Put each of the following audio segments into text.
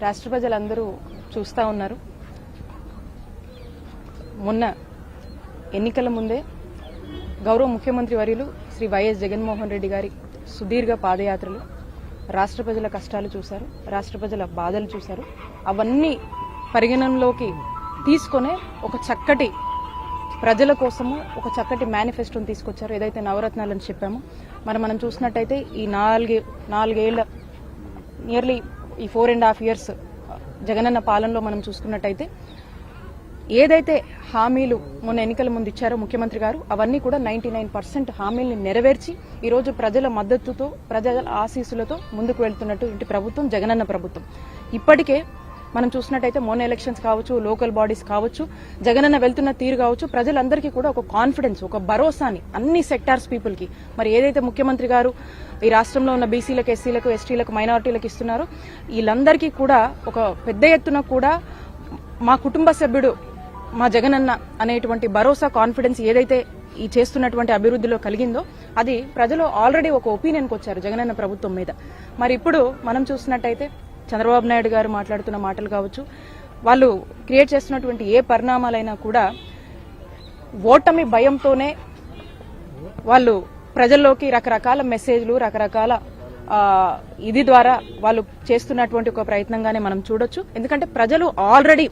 రాష్ట్ర ప్రజలందరూ చూస్తూ ఉన్నారు. మొన్న ఎన్నికల ముందే గౌరవ ముఖ్యమంత్రి వర్యులు శ్రీ వైఎస్ జగన్మోహన్ రెడ్డి గారి సుదీర్ఘ పాదయాత్రలు రాష్ట్ర ప్రజల కష్టాలు చూశారు, రాష్ట్ర ప్రజల బాధలు చూశారు. అవన్నీ పరిగణనలోకి తీసుకునే ఒక చక్కటి ప్రజల కోసము ఒక చక్కటి మేనిఫెస్టోని తీసుకొచ్చారు. ఏదైతే నవరత్నాలని చెప్పామో మనం చూసినట్టయితే ఈ నాలుగేళ్ల నియర్లీ ఈ 4.5 years జగనన్న పాలనలో మనం చూసుకున్నట్టయితే ఏదైతే హామీలు మొన్న ఎన్నికల ముందు ఇచ్చారో ముఖ్యమంత్రి గారు అవన్నీ కూడా 99% హామీల్ని నెరవేర్చి ఈరోజు ప్రజల మద్దతుతో ప్రజల ఆశీస్సులతో ముందుకు వెళ్తున్నట్టు ఇంటి ప్రభుత్వం జగనన్న ప్రభుత్వం. ఇప్పటికే మనం చూసినట్టయితే మొన్న ఎలక్షన్స్ కావచ్చు, లోకల్ బాడీస్ కావచ్చు, జగనన్న వెళ్తున్న తీరు కావచ్చు, ప్రజలందరికీ కూడా ఒక కాన్ఫిడెన్స్, ఒక భరోసాని అన్ని సెక్టార్స్ పీపుల్కి మరి ఏదైతే ముఖ్యమంత్రి గారు ఈ రాష్ట్రంలో ఉన్న బీసీలకు, ఎస్సీలకు, ఎస్టీలకు, మైనారిటీలకు ఇస్తున్నారో వీళ్ళందరికీ కూడా ఒక పెద్ద ఎత్తున కూడా మా కుటుంబ సభ్యుడు మా జగనన్న అనేటువంటి భరోసా, కాన్ఫిడెన్స్ ఏదైతే ఈ చేస్తున్నటువంటి అభివృద్ధిలో కలిగిందో అది ప్రజలు ఆల్రెడీ ఒక ఒపీనియన్కి వచ్చారు జగనన్న ప్రభుత్వం మీద. మరి ఇప్పుడు మనం చూసినట్టయితే చంద్రబాబు నాయుడు గారు మాట్లాడుతున్న మాటలు కావచ్చు, వాళ్ళు క్రియేట్ చేస్తున్నటువంటి ఏ పరిణామాలైనా కూడా ఓటమి భయంతోనే వాళ్ళు ప్రజల్లోకి రకరకాల మెసేజ్లు, రకరకాల ఇది ద్వారా వాళ్ళు చేస్తున్నటువంటి ఒక ప్రయత్నంగానే మనం చూడొచ్చు. ఎందుకంటే ప్రజలు ఆల్రెడీ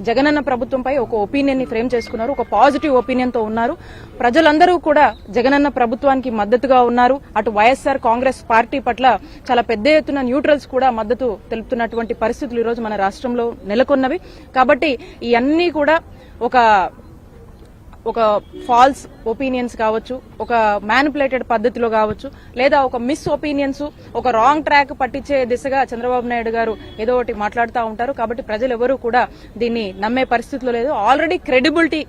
జగనన్న ప్రభుత్వంపై ఒక ఒపీనియన్ ని ఫ్రేమ్ చేసుకున్నారు, ఒక పాజిటివ్ ఒపీనియన్ తో ఉన్నారు. ప్రజలందరూ కూడా జగనన్న ప్రభుత్వానికి మద్దతుగా ఉన్నారు. అటు వైఎస్ఆర్ కాంగ్రెస్ పార్టీ పట్ల చాలా పెద్ద ఎత్తున న్యూట్రల్స్ కూడా మద్దతు తెలుపుతున్నటువంటి పరిస్థితులు ఈరోజు మన రాష్ట్రంలో నెలకొన్నవి. కాబట్టి ఇవన్నీ కూడా ఒక ఫాల్స్ ఒపీనియన్స్ కావచ్చు, ఒక మ్యానిపులేటెడ్ పద్ధతిలో కావచ్చు, లేదా ఒక మిస్ ఒపీనియన్స్, ఒక రాంగ్ ట్రాక్ పట్టించే దిశగా చంద్రబాబు నాయుడు గారు ఏదో ఒకటి మాట్లాడుతూ ఉంటారు. కాబట్టి ప్రజలు ఎవరూ కూడా దీన్ని నమ్మే పరిస్థితిలో లేదు. ఆల్రెడీ క్రెడిబిలిటీ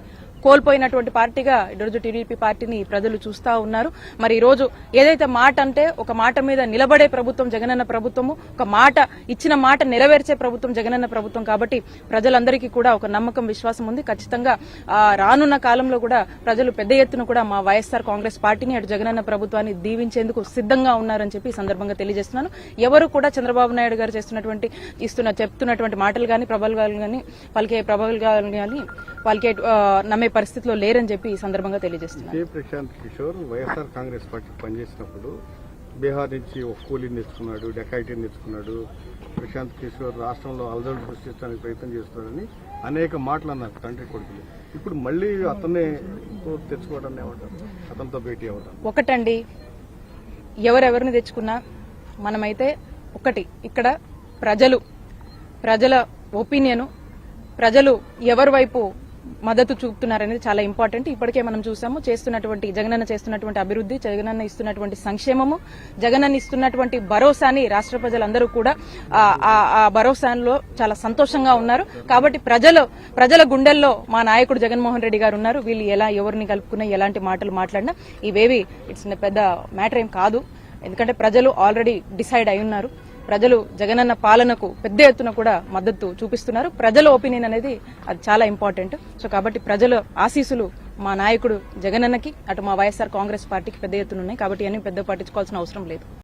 కోల్పోయినటువంటి పార్టీగా ఈరోజు టీడీపీ పార్టీని ప్రజలు చూస్తా ఉన్నారు. మరి ఈ రోజు ఏదైతే మాట అంటే ఒక మాట మీద నిలబడే ప్రభుత్వం జగనన్న ప్రభుత్వము, ఒక మాట ఇచ్చిన మాట నెరవేర్చే ప్రభుత్వం జగనన్న ప్రభుత్వం. కాబట్టి ప్రజలందరికీ కూడా ఒక నమ్మకం, విశ్వాసం ఉంది. ఖచ్చితంగా రానున్న కాలంలో కూడా ప్రజలు పెద్ద ఎత్తున కూడా మా వైఎస్ఆర్ కాంగ్రెస్ పార్టీని, అటు జగనన్న ప్రభుత్వాన్ని దీవించేందుకు సిద్ధంగా ఉన్నారని చెప్పి ఈ సందర్భంగా తెలియజేస్తున్నాను. ఎవరు కూడా చంద్రబాబు నాయుడు గారు చెప్తున్నటువంటి మాటలు కానీ, ప్రబల్గాలు కానీ, ప్రబల్గాలు కానీ వాళ్ళకే నమ్మే పరిస్థితిలో లేరని చెప్పి ఈ సందర్భంగా తెలియజేస్తున్నారు. ప్రశాంత్ కిషోర్ వైఎస్ఆర్ కాంగ్రెస్ పార్టీ పనిచేసినప్పుడు బీహార్ నుంచి ఒక కూలీని తెచ్చుకున్నాడు, డెకాయిటీని తెచ్చుకున్నాడు. ప్రశాంత్ కిషోర్ రాష్ట్రంలో అలజడులు సృష్టించడానికి ప్రయత్నం చేస్తున్నారని అనేక మాటలు అన్నారు తండ్రి కొడుకులు. ఇప్పుడు మళ్ళీ అతన్ని తెచ్చుకోవడాన్ని ఏమంటారు, అతనితో భేటీ అవ్వడం? ఒకటండి, ఎవరెవరిని తెచ్చుకున్నా మనమైతే ఒకటి ఇక్కడ ప్రజల ఒపీనియన్, ప్రజలు ఎవరి వైపు మద్దతు చూపుతున్నారనేది చాలా ఇంపార్టెంట్. ఇప్పటికే మనం చూసాము జగనన్న చేస్తున్నటువంటి అభివృద్ధి, జగనన్న ఇస్తున్నటువంటి సంక్షేమము, జగనన్న ఇస్తున్నటువంటి భరోసాని రాష్ట్ర ప్రజలందరూ కూడా ఆ భరోసాలో చాలా సంతోషంగా ఉన్నారు. కాబట్టి ప్రజల గుండెల్లో మా నాయకుడు జగన్మోహన్ రెడ్డి గారు ఉన్నారు. వీళ్ళు ఎవరిని కలుపుకున్నా, ఎలాంటి మాటలు మాట్లాడినా ఇవేవి ఇట్స్ పెద్ద మ్యాటర్ ఏం కాదు. ఎందుకంటే ప్రజలు ఆల్రెడీ డిసైడ్ అయి ఉన్నారు. ప్రజలు జగనన్న పాలనకు పెద్ద ఎత్తున కూడా మద్దతు చూపిస్తున్నారు. ప్రజల ఒపీనియన్ అనేది అది చాలా ఇంపార్టెంట్. సో కాబట్టి ప్రజల ఆశీస్సులు మా నాయకుడు జగనన్నకి, అటు మా వైఎస్ఆర్ కాంగ్రెస్ పార్టీకి పెద్ద ఎత్తున ఉన్నాయి. కాబట్టి అన్ని పెద్ద పట్టించుకోవాల్సిన అవసరం లేదు.